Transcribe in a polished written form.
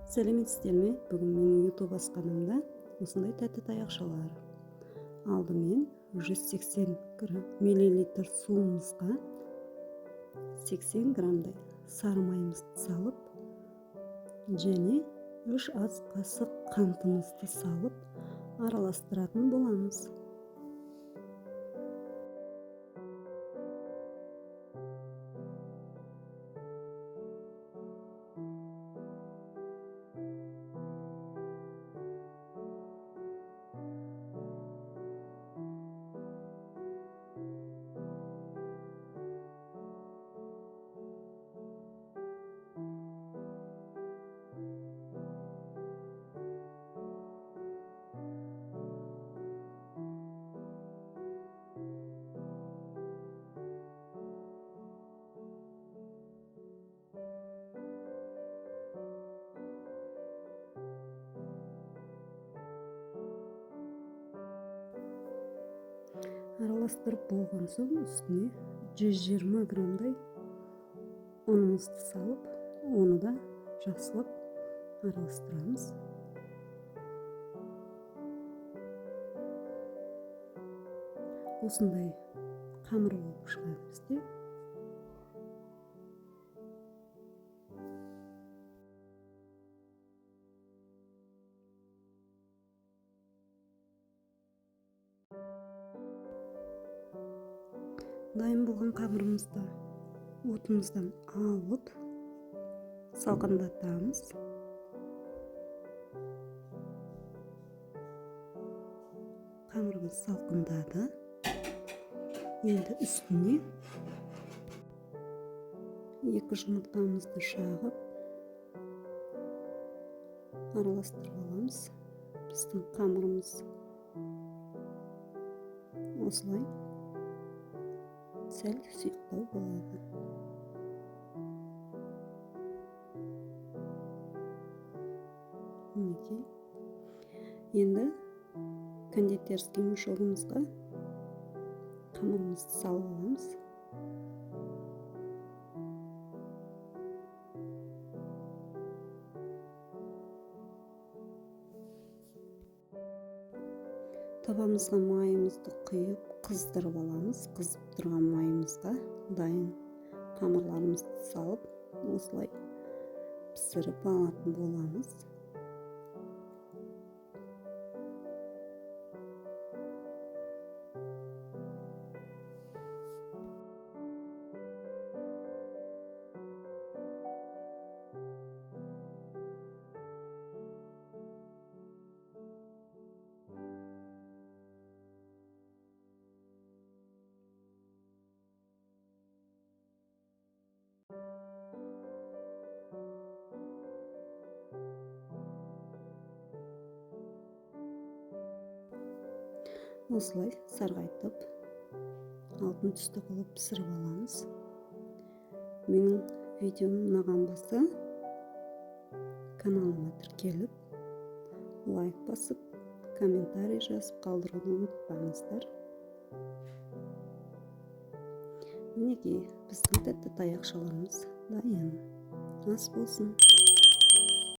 Сәлеметсіздерме? Бүгін менің YouTube басқанымда осындай тәтті таяқшалар. Алдымен 180 мл суымызға 80 грамдай сары майымызды салып, және 3 ас қасық қантымызды салып араластыратын боламыз. Араластырып болған соң үстіне 120 грамдай ұнымызды салып, оны да жақсылап араластырамыз. Осындай қамыр болып шығады бізде. Дайын болған қамырымызды отымыздан алып салқындатамыз. Қамырымыз салқындады. Енді үстіне 2 жұмыртқамызды шағып араластырып аламыз. Біздің қамырымыз осылай сәл сұйықтау болады. Мінекей. Енді кондитерский мешогымызға қамырымызды салып аламыз. Табамызға майымызды құйып, қыздырып аламыз. Қызып тұрған майымызға дайын қамырларымызды салып, осылай пісіріп алатын боламыз. Осылай сарғайтып, алтын түсті қылып пісіріп аламыз. Менің видеом ұнаған болса, каналыма тіркеліп, лайк басып, комментарий жазып қалдыруды ұмытпаңыздар. Мінекей, біздің тәтті таяқшаларымыз дайын. Ас болсын.